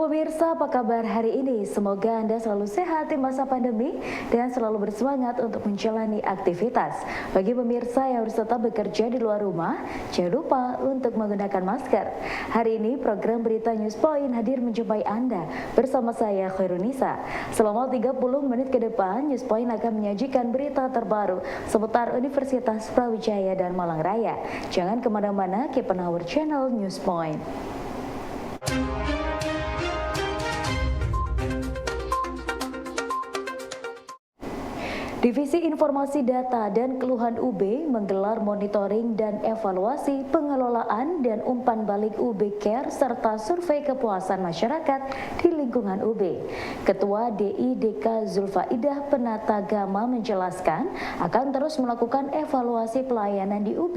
Pemirsa, apa kabar hari ini? Semoga Anda selalu sehat di masa pandemi dan selalu bersemangat untuk menjalani aktivitas. Bagi pemirsa yang harus tetap bekerja di luar rumah, jangan lupa untuk menggunakan masker. Hari ini program Berita News Point hadir menjumpai Anda bersama saya Khairunisa. Selama 30 menit ke depan, News Point akan menyajikan berita terbaru seputar Universitas Brawijaya dan Malang Raya. Jangan kemana-mana, keep on our channel News Point. Divisi Informasi Data dan Keluhan UB menggelar monitoring dan evaluasi pengelolaan dan umpan balik UB Care serta survei kepuasan masyarakat di lingkungan UB. Ketua DIDK Zulfaidah Penatagama menjelaskan akan terus melakukan evaluasi pelayanan di UB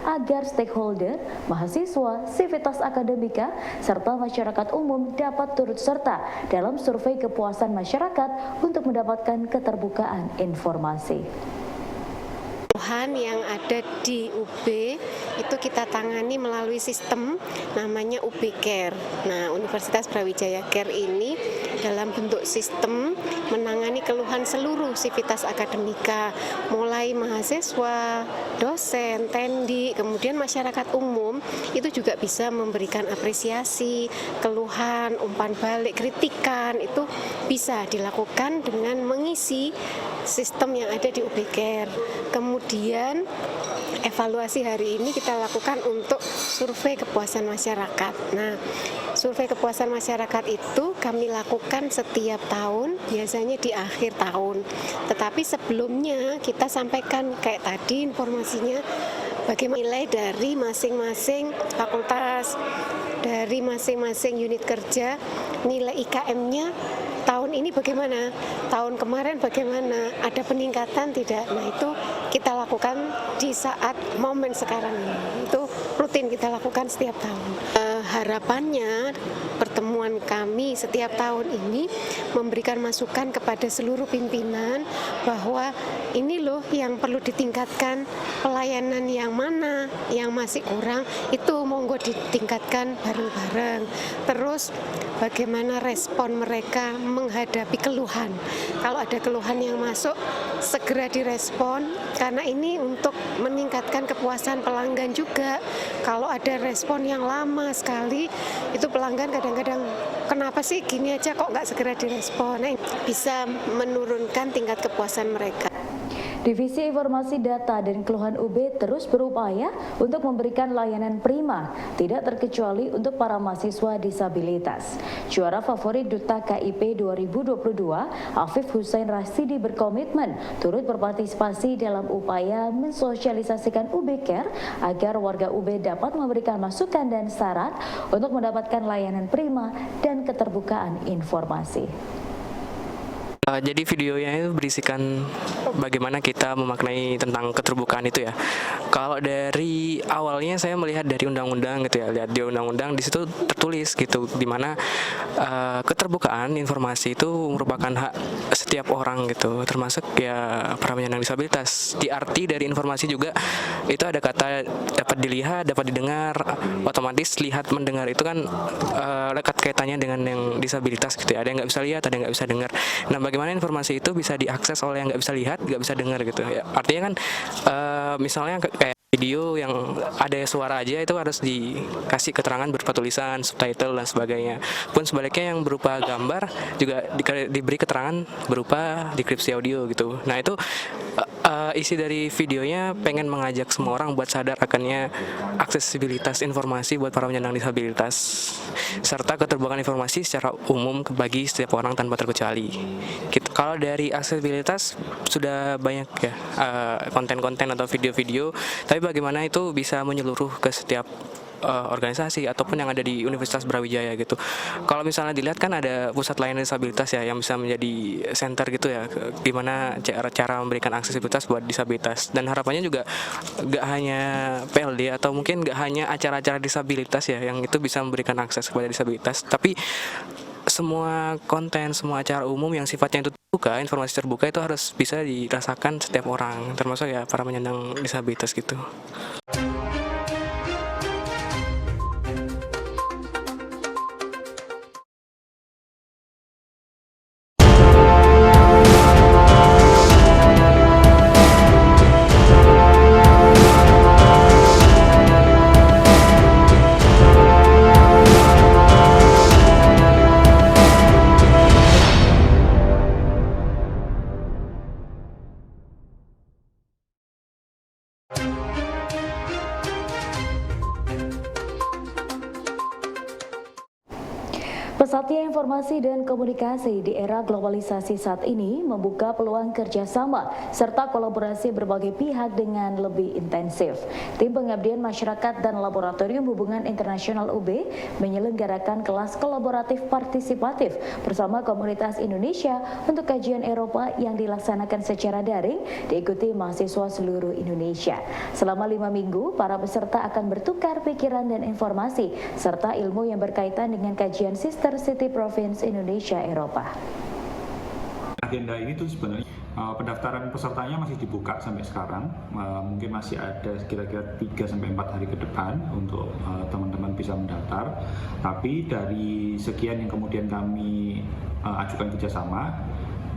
agar stakeholder, mahasiswa, sivitas akademika, serta masyarakat umum dapat turut serta dalam survei kepuasan masyarakat untuk mendapatkan keterbukaan informasi. Keluhan yang ada di UB itu kita tangani melalui sistem namanya UB Care. Nah, Universitas Brawijaya Care ini dalam bentuk sistem menangani keluhan seluruh sivitas akademika, mulai mahasiswa, dosen, tendi, kemudian masyarakat umum itu juga bisa memberikan apresiasi, keluhan, umpan balik, kritikan itu bisa dilakukan dengan mengisi sistem yang ada di UB Care. Kemudian evaluasi hari ini kita lakukan untuk survei kepuasan masyarakat. Nah, survei kepuasan masyarakat itu kami lakukan setiap tahun, biasanya di akhir tahun. Tetapi sebelumnya kita sampaikan kayak tadi informasinya bagaimana nilai dari masing-masing fakultas, dari masing-masing unit kerja, nilai IKM-nya tahun ini bagaimana, tahun kemarin bagaimana, ada peningkatan tidak. Nah, itu kita lakukan di saat momen sekarang ini. Itu rutin kita lakukan setiap tahun. Harapannya pertemuan kami setiap tahun ini memberikan masukan kepada seluruh pimpinan bahwa ini loh yang perlu ditingkatkan, pelayanan yang mana yang masih kurang itu monggo ditingkatkan bareng-bareng. Terus bagaimana respon mereka menghadapi keluhan. Kalau ada keluhan yang masuk segera direspon karena ini untuk meningkatkan kepuasan pelanggan juga. Kalau ada respon yang lama sekali itu pelanggan kadang-kadang kenapa sih gini aja kok nggak segera direspon. Nah, bisa menurunkan tingkat kepuasan mereka. Divisi Informasi Data dan Keluhan UB terus berupaya untuk memberikan layanan prima, tidak terkecuali untuk para mahasiswa disabilitas. Juara favorit Duta KIP 2022, Afif Hussein Rasidi berkomitmen turut berpartisipasi dalam upaya mensosialisasikan UB Care agar warga UB dapat memberikan masukan dan saran untuk mendapatkan layanan prima dan keterbukaan informasi. Jadi videonya itu berisikan bagaimana kita memaknai tentang keterbukaan itu ya. Kalau dari awalnya saya melihat dari undang-undang gitu ya, lihat di undang-undang di situ tertulis gitu, di mana keterbukaan informasi itu merupakan hak setiap orang gitu, termasuk ya para penyandang disabilitas. Di arti dari informasi juga itu ada kata dapat dilihat, dapat didengar, otomatis lihat mendengar itu kan lekat kaitannya dengan yang disabilitas gitu ya. Ada yang nggak bisa lihat, ada yang nggak bisa dengar. Nah, bagaimana informasi itu bisa diakses oleh yang nggak bisa lihat, nggak bisa dengar gitu ya. Artinya kan misalnya kayak video yang ada suara aja itu harus dikasih keterangan berupa tulisan, subtitle dan sebagainya. Pun sebaliknya yang berupa gambar juga diberi keterangan berupa deskripsi audio gitu. Nah, itu isi dari videonya pengen mengajak semua orang buat sadar akannya aksesibilitas informasi buat para penyandang disabilitas serta keterbukaan informasi secara umum bagi setiap orang tanpa terkecuali. Gitu. Kalau dari aksesibilitas sudah banyak ya konten-konten atau video-video, tapi bagaimana itu bisa menyeluruh ke setiap organisasi ataupun yang ada di Universitas Brawijaya gitu. Kalau misalnya dilihat kan ada pusat layanan disabilitas ya yang bisa menjadi center gitu ya, gimana cara memberikan aksesibilitas buat disabilitas. Dan harapannya juga gak hanya PLD atau mungkin gak hanya acara-acara disabilitas ya yang itu bisa memberikan akses kepada disabilitas, tapi semua konten, semua acara umum yang sifatnya itu terbuka, informasi terbuka itu harus bisa dirasakan setiap orang, termasuk ya para penyandang disabilitas gitu. Pesatnya informasi dan komunikasi di era globalisasi saat ini membuka peluang kerjasama serta kolaborasi berbagai pihak dengan lebih intensif. Tim Pengabdian Masyarakat dan Laboratorium Hubungan Internasional UB menyelenggarakan kelas kolaboratif partisipatif bersama komunitas Indonesia untuk kajian Eropa yang dilaksanakan secara daring diikuti mahasiswa seluruh Indonesia. Selama 5 minggu, para peserta akan bertukar pikiran dan informasi serta ilmu yang berkaitan dengan kajian sistem City Province Indonesia Eropa. Agenda ini tuh sebenarnya pendaftaran pesertanya masih dibuka sampai sekarang, mungkin masih ada kira-kira 3-4 hari ke depan untuk teman-teman bisa mendaftar. Tapi dari sekian yang kemudian kami ajukan kerjasama,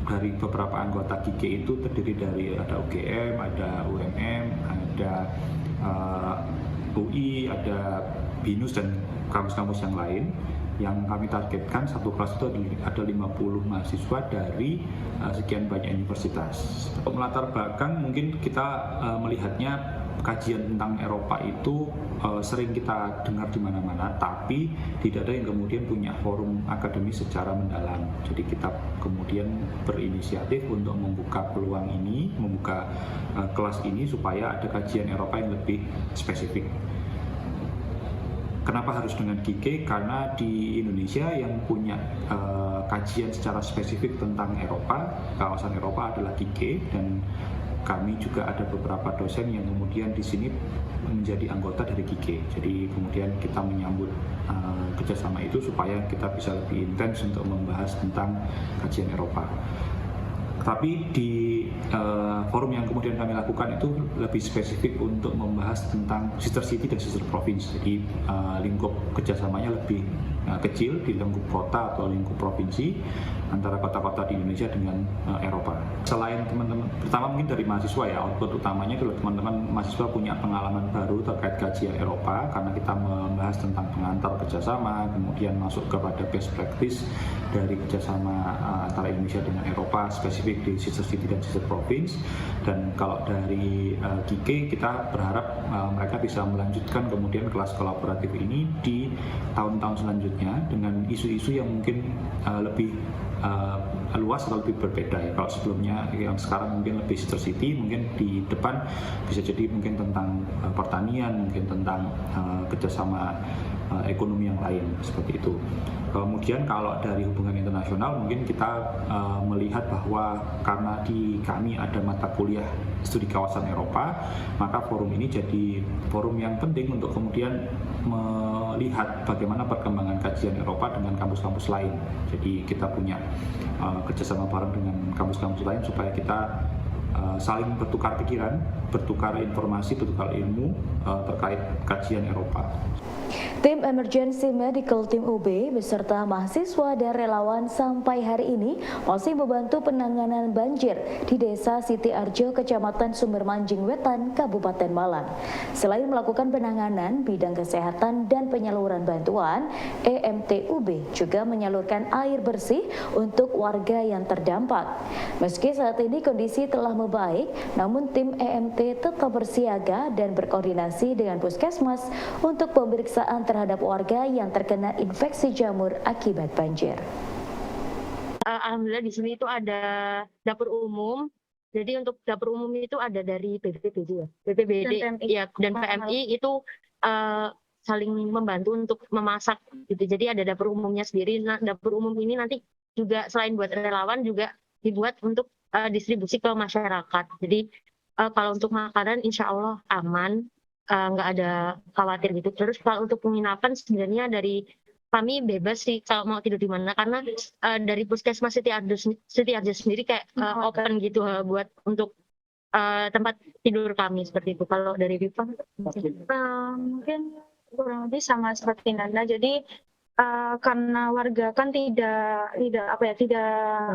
dari beberapa anggota GIG itu terdiri dari ada UGM, ada UMM, ada UI, ada BINUS dan kampus-kampus yang lain. Yang kami targetkan satu kelas itu ada 50 mahasiswa dari sekian banyak universitas. Untuk melatar belakang mungkin kita melihatnya kajian tentang Eropa itu sering kita dengar di mana-mana, tapi tidak ada yang kemudian punya forum akademis secara mendalam. Jadi kita kemudian berinisiatif untuk membuka peluang ini, membuka kelas ini supaya ada kajian Eropa yang lebih spesifik. Kenapa harus dengan GIG? Karena di Indonesia yang punya kajian secara spesifik tentang Eropa, kawasan Eropa adalah GIG, dan kami juga ada beberapa dosen yang kemudian di sini menjadi anggota dari GIG. Jadi kemudian kita menyambut kerjasama itu supaya kita bisa lebih intens untuk membahas tentang kajian Eropa. Tapi di forum yang kemudian kami lakukan itu lebih spesifik untuk membahas tentang sister city dan sister province. Jadi lingkup kerjasamanya lebih kecil di lingkup kota atau lingkup provinsi antara kota-kota di Indonesia dengan Eropa. Selain teman-teman, pertama mungkin dari mahasiswa ya, output utamanya kalau teman-teman mahasiswa punya pengalaman baru terkait kajian Eropa, karena kita membahas tentang pengantar kerjasama, kemudian masuk kepada best practice dari kerjasama antara Indonesia dengan Eropa, spesifik di sister city dan sister province. Dan kalau dari GIG kita berharap mereka bisa melanjutkan kemudian kelas kolaboratif ini di tahun-tahun selanjutnya dengan isu-isu yang mungkin lebih luas atau lebih berbeda ya. Kalau sebelumnya yang sekarang mungkin lebih sister city, mungkin di depan bisa jadi mungkin tentang pertanian, mungkin tentang kerjasama ekonomi yang lain seperti itu. Kemudian kalau dari hubungan internasional mungkin kita melihat bahwa karena di kami ada mata kuliah studi kawasan Eropa, maka forum ini jadi forum yang penting untuk kemudian melihat bagaimana perkembangan kajian Eropa dengan kampus-kampus lain. Jadi kita punya kerjasama bareng dengan kampus-kampus lain supaya kita saling bertukar pikiran, bertukar informasi, bertukar ilmu terkait kajian Eropa. Tim Emergency Medical Team UB beserta mahasiswa dan relawan sampai hari ini masih membantu penanganan banjir di Desa Siti Arjo, Kecamatan Sumbermanjing Wetan, Kabupaten Malang. Selain melakukan penanganan bidang kesehatan dan penyaluran bantuan, EMT UB juga menyalurkan air bersih untuk warga yang terdampak. Meski saat ini kondisi telah membaik, namun tim EMT tetap bersiaga dan berkoordinasi dengan Puskesmas untuk pemeriksaan terhadap warga yang terkena infeksi jamur akibat banjir. Alhamdulillah di sini itu ada dapur umum. Jadi untuk dapur umum itu ada dari BPBD ya, BPBD ya, dan PMI itu saling membantu untuk memasak gitu. Jadi ada dapur umumnya sendiri. Nah, dapur umum ini nanti juga selain buat relawan juga dibuat untuk distribusi ke masyarakat. Jadi kalau untuk makanan insya Allah aman. Nggak ada khawatir gitu. Terus kalau untuk penginapan sebenarnya dari kami bebas sih kalau mau tidur di mana, karena dari Puskesmas Siti Arjo sendiri kayak open gitu buat untuk tempat tidur kami seperti itu. Kalau dari Viva mungkin kurang lebih sama seperti Nanda. Jadi karena warga kan tidak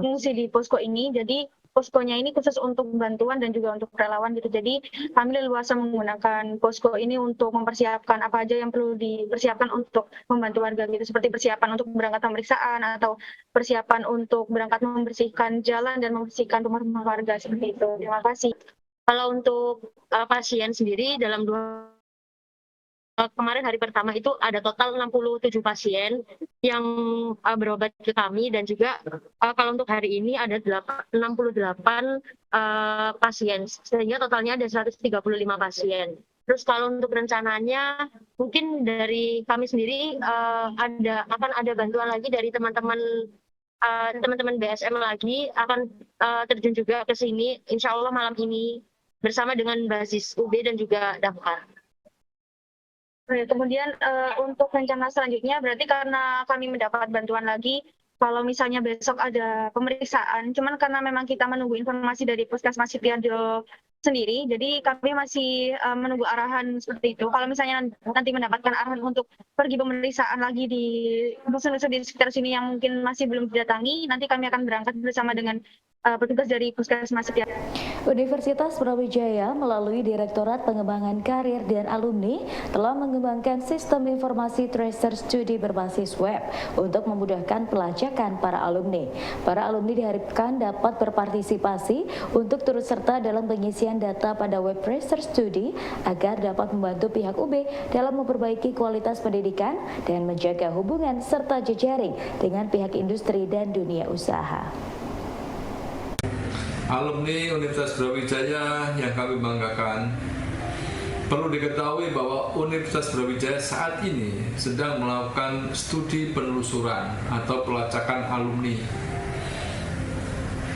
mengungsi di posko ini, jadi poskonya ini khusus untuk bantuan dan juga untuk relawan gitu. Jadi kami leluasa menggunakan posko ini untuk mempersiapkan apa aja yang perlu dipersiapkan untuk membantu warga gitu. Seperti persiapan untuk berangkat pemeriksaan atau persiapan untuk berangkat membersihkan jalan dan membersihkan rumah-rumah warga seperti itu. Terima kasih. Kalau untuk pasien sendiri dalam 2 kemarin hari pertama itu ada total 67 pasien yang berobat ke kami, dan juga kalau untuk hari ini ada 68 pasien, sehingga totalnya ada 135 pasien. Terus kalau untuk rencananya mungkin dari kami sendiri akan ada bantuan lagi dari teman-teman BSM lagi akan terjun juga ke sini, insya Allah malam ini bersama dengan basis UB dan juga Damkar. Kemudian untuk rencana selanjutnya berarti karena kami mendapat bantuan lagi, kalau misalnya besok ada pemeriksaan, cuman karena memang kita menunggu informasi dari Puskesmas Sitiarjo sendiri, jadi kami masih menunggu arahan seperti itu. Kalau misalnya nanti mendapatkan arahan untuk pergi pemeriksaan lagi di dusun-dusun di sekitar sini yang mungkin masih belum didatangi, nanti kami akan berangkat bersama dengan petugas dari Puskesmas Sitiarjo. Universitas Brawijaya melalui Direktorat Pengembangan Karir dan Alumni telah mengembangkan sistem informasi tracer studi berbasis web untuk memudahkan pelacakan para alumni. Para alumni diharapkan dapat berpartisipasi untuk turut serta dalam pengisian data pada web tracer studi agar dapat membantu pihak UB dalam memperbaiki kualitas pendidikan dan menjaga hubungan serta jejaring dengan pihak industri dan dunia usaha. Alumni Universitas Brawijaya yang kami banggakan, perlu diketahui bahwa Universitas Brawijaya saat ini sedang melakukan studi penelusuran atau pelacakan alumni.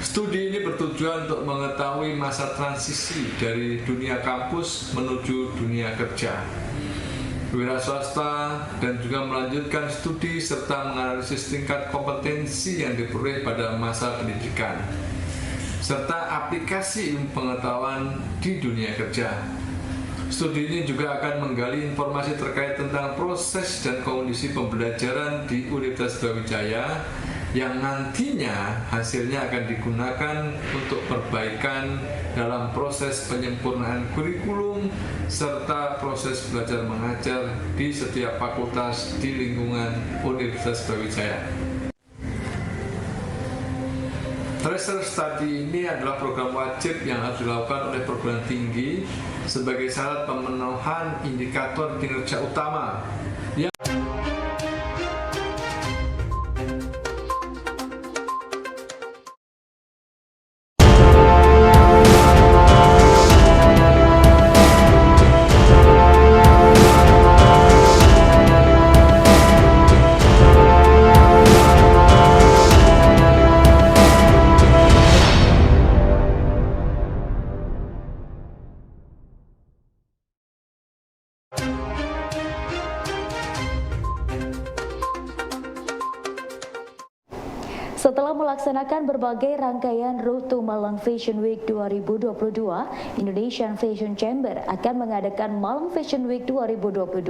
Studi ini bertujuan untuk mengetahui masa transisi dari dunia kampus menuju dunia kerja, wira swasta, dan juga melanjutkan studi serta menganalisis tingkat kompetensi yang diperoleh pada masa pendidikan, serta aplikasi ilmu pengetahuan di dunia kerja. Studi ini juga akan menggali informasi terkait tentang proses dan kondisi pembelajaran di Universitas Brawijaya yang nantinya hasilnya akan digunakan untuk perbaikan dalam proses penyempurnaan kurikulum serta proses belajar mengajar di setiap fakultas di lingkungan Universitas Brawijaya. Tracer Study ini adalah program wajib yang harus dilakukan oleh perguruan tinggi sebagai syarat pemenuhan indikator kinerja utama. Setelah melaksanakan berbagai rangkaian Road to Malang Fashion Week 2022, Indonesian Fashion Chamber akan mengadakan Malang Fashion Week 2022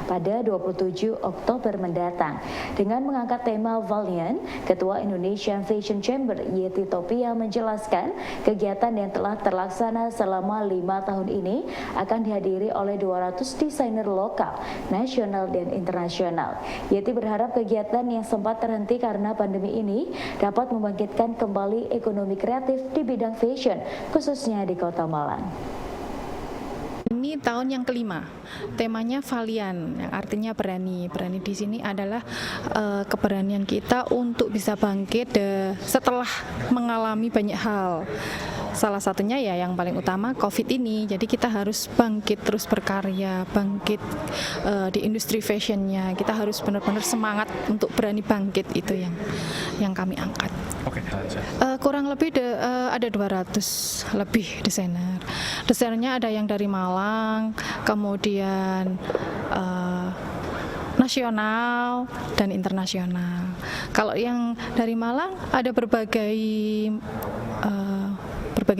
pada 27 Oktober mendatang. Dengan mengangkat tema Valiant, Ketua Indonesian Fashion Chamber Yeti Topia menjelaskan kegiatan yang telah terlaksana selama 5 tahun ini akan dihadiri oleh 200 desainer lokal, nasional, dan internasional. Yeti berharap kegiatan yang sempat terhenti karena pandemi ini dapat membangkitkan kembali ekonomi kreatif di bidang fashion, khususnya di Kota Malang. Ini tahun yang kelima, temanya Valiant, yang artinya berani. Berani di sini adalah keberanian kita untuk bisa bangkit setelah mengalami banyak hal. Salah satunya ya yang paling utama COVID ini, jadi kita harus bangkit terus berkarya, bangkit di industri fashionnya. Kita harus benar-benar semangat untuk berani bangkit, itu yang kami angkat. Oke. Kurang lebih ada 200 lebih desainer. Desainernya ada yang dari Malang, kemudian nasional dan internasional. Kalau yang dari Malang ada berbagai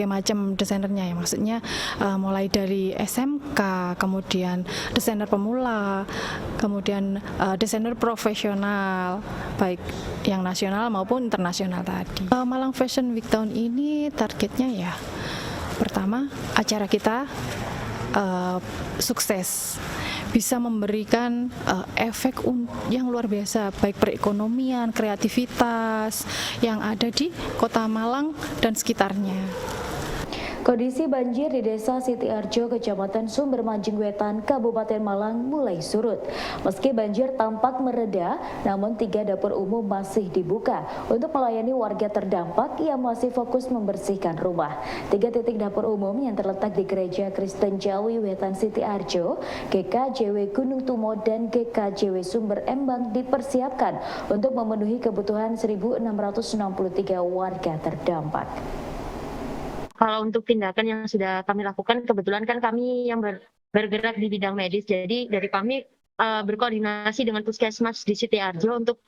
macam desainernya ya, maksudnya mulai dari SMK, kemudian desainer pemula, kemudian desainer profesional, baik yang nasional maupun internasional tadi. Malang Fashion Week tahun ini targetnya ya, pertama acara kita sukses, bisa memberikan efek yang luar biasa baik perekonomian, kreativitas yang ada di Kota Malang dan sekitarnya. Kondisi banjir di Desa Siti Arjo, Kecamatan Sumber Manjing Wetan, Kabupaten Malang mulai surut. Meski banjir tampak mereda, namun 3 dapur umum masih dibuka untuk melayani warga terdampak yang masih fokus membersihkan rumah. 3 titik dapur umum yang terletak di Gereja Kristen Jawi Wetan Siti Arjo, GKJW Gunung Tumo, dan GKJW Sumber Embang dipersiapkan untuk memenuhi kebutuhan 1.663 warga terdampak. Kalau untuk tindakan yang sudah kami lakukan, kebetulan kan kami yang bergerak di bidang medis, jadi dari kami berkoordinasi dengan Puskesmas di Siti Arjo untuk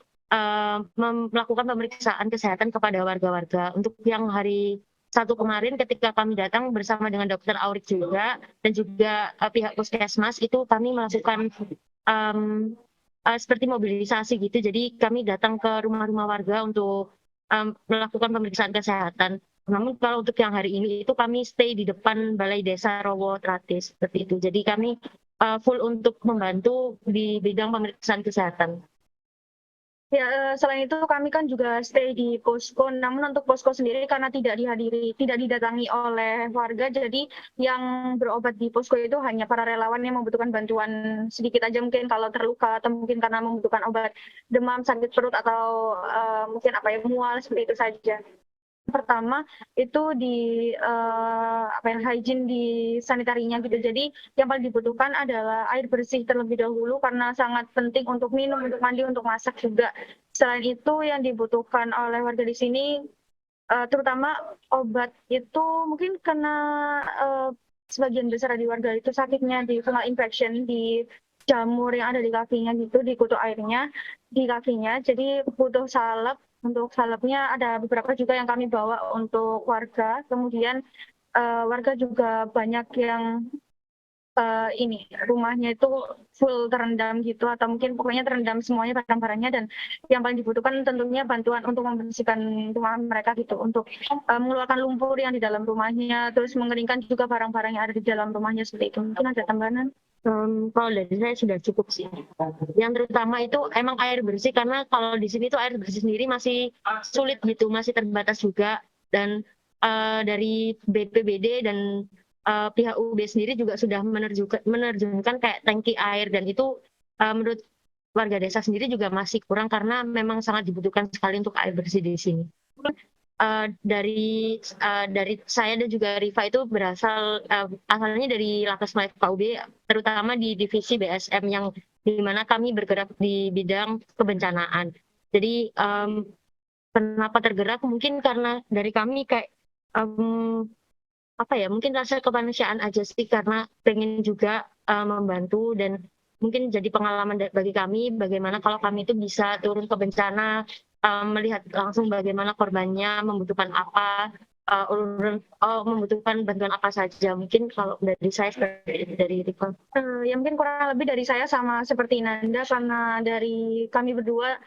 melakukan pemeriksaan kesehatan kepada warga-warga. Untuk yang hari Sabtu kemarin ketika kami datang bersama dengan Dokter Aurik juga dan juga pihak Puskesmas, itu kami melakukan seperti mobilisasi gitu. Jadi kami datang ke rumah-rumah warga untuk melakukan pemeriksaan kesehatan. Namun kalau untuk yang hari ini itu kami stay di depan Balai Desa Rowo Trate seperti itu. Jadi kami full untuk membantu di bidang pemeriksaan kesehatan. Ya, selain itu kami kan juga stay di posko. Namun untuk posko sendiri karena tidak didatangi oleh warga, jadi yang berobat di posko itu hanya para relawan yang membutuhkan bantuan sedikit aja, mungkin kalau terluka atau mungkin karena membutuhkan obat demam, sakit perut atau mungkin mual, seperti itu saja. Pertama itu di hygiene di sanitarinya gitu. Jadi yang paling dibutuhkan adalah air bersih terlebih dahulu karena sangat penting untuk minum, untuk mandi, untuk masak juga. Selain itu yang dibutuhkan oleh warga di sini terutama obat itu mungkin karena sebagian besar di warga itu sakitnya di fungal infection di jamur yang ada di kakinya gitu, di kutu airnya di kakinya. Jadi butuh salep. Untuk salepnya ada beberapa juga yang kami bawa untuk warga. Kemudian warga juga banyak yang rumahnya itu full terendam gitu, atau mungkin pokoknya terendam semuanya barang-barangnya, dan yang paling dibutuhkan tentunya bantuan untuk membersihkan rumah mereka gitu, untuk mengeluarkan lumpur yang di dalam rumahnya, terus mengeringkan juga barang-barang yang ada di dalam rumahnya seperti itu. Mungkin ada tambahan? Kalau dari saya sudah cukup sih. Yang terutama itu emang air bersih, karena kalau di sini tuh air bersih sendiri masih sulit gitu, masih terbatas juga. Dan dari BPBD dan pihak UB sendiri juga sudah menerjunkan kayak tangki air, dan itu menurut warga desa sendiri juga masih kurang karena memang sangat dibutuhkan sekali untuk air bersih di sini. Dari saya dan juga Rifa itu asalnya dari Lakesma FKUB, terutama di divisi BSM yang dimana kami bergerak di bidang kebencanaan. Jadi kenapa tergerak? Mungkin karena dari kami kayak mungkin rasa kemanusiaan aja sih, karena pengen juga membantu, dan mungkin jadi pengalaman bagi kami bagaimana kalau kami itu bisa turun ke bencana, melihat langsung bagaimana korbannya membutuhkan apa, membutuhkan bantuan apa saja. Mungkin kalau dari saya dari Rifa. Ya mungkin kurang lebih dari saya sama seperti Nanda, karena dari kami berdua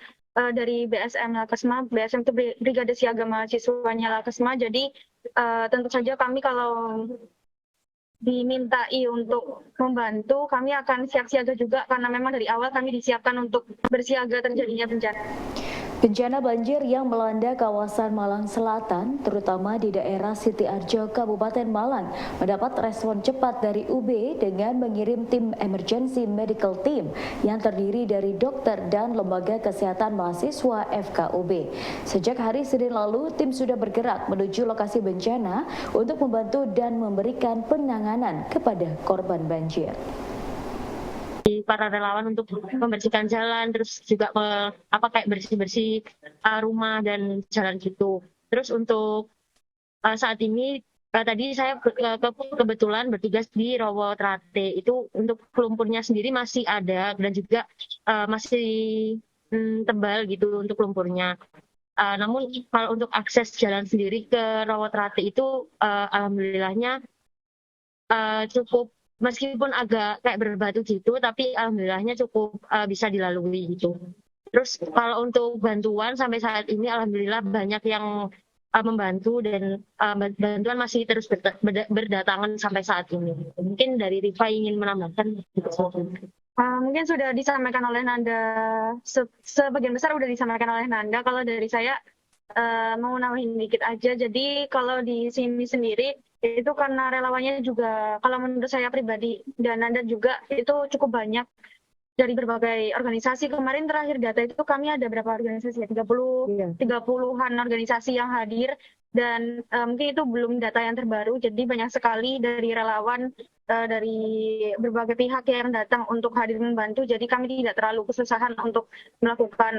dari BSM Lakesma, BSM itu Brigade Siaga Mahasiswanya Lakesma, jadi tentu saja kami kalau dimintai untuk membantu, kami akan siap siaga juga, karena memang dari awal kami disiapkan untuk bersiaga terjadinya bencana. Bencana banjir yang melanda kawasan Malang Selatan, terutama di daerah Siti Arjo, Kabupaten Malang, mendapat respon cepat dari UB dengan mengirim tim emergency medical team yang terdiri dari dokter dan lembaga kesehatan mahasiswa FKUB. Sejak hari Senin lalu, tim sudah bergerak menuju lokasi bencana untuk membantu dan memberikan penanganan kepada korban banjir. Para relawan untuk membersihkan jalan, terus juga kayak bersih-bersih rumah dan jalan gitu. Terus untuk saat ini tadi saya kebetulan bertugas di Rowo Trate, itu untuk lumpurnya sendiri masih ada dan juga masih tebal gitu untuk lumpurnya. Namun kalau untuk akses jalan sendiri ke Rowo Trate itu alhamdulillahnya cukup, meskipun agak kayak berbatu gitu, tapi alhamdulillahnya cukup bisa dilalui gitu. Terus kalau untuk bantuan sampai saat ini alhamdulillah banyak yang membantu, dan bantuan masih terus berdatangan sampai saat ini. Mungkin dari Rifa ingin menambahkan. Mungkin sudah disampaikan oleh Nanda, sebagian besar sudah disampaikan oleh Nanda. Kalau dari saya mau nambahin dikit aja. Jadi kalau di sini sendiri Itu karena relawannya juga, kalau menurut saya pribadi dan Anda juga, itu cukup banyak dari berbagai organisasi. Kemarin terakhir data itu kami ada berapa organisasi ya? 30-an organisasi yang hadir, dan mungkin itu belum data yang terbaru, jadi banyak sekali dari relawan dari berbagai pihak yang datang untuk hadir membantu, jadi kami tidak terlalu kesusahan untuk melakukan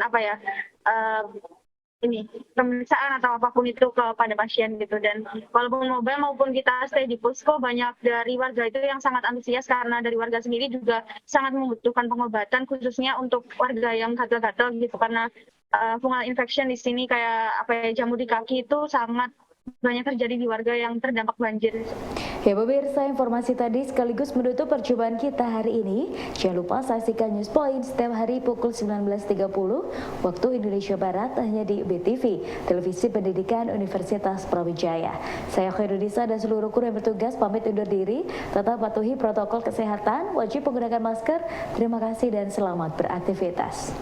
pemeriksaan atau apapun itu kepada pasien gitu. Dan walaupun mobile maupun kita stay di posko, banyak dari warga itu yang sangat antusias karena dari warga sendiri juga sangat membutuhkan pengobatan, khususnya untuk warga yang gatal-gatal gitu, karena fungal infection di sini kayak jamur di kaki itu sangat banyak terjadi di warga yang terdampak banjir. Ya pemirsa, informasi tadi sekaligus menutup perjumpaan kita hari ini. Jangan lupa saksikan News Point setiap hari pukul 19.30 waktu Indonesia Barat hanya di BTV, Televisi Pendidikan Universitas Brawijaya. Saya Khairudisa dan seluruh kru yang bertugas pamit undur diri. Tetap patuhi protokol kesehatan, wajib menggunakan masker. Terima kasih dan selamat beraktivitas.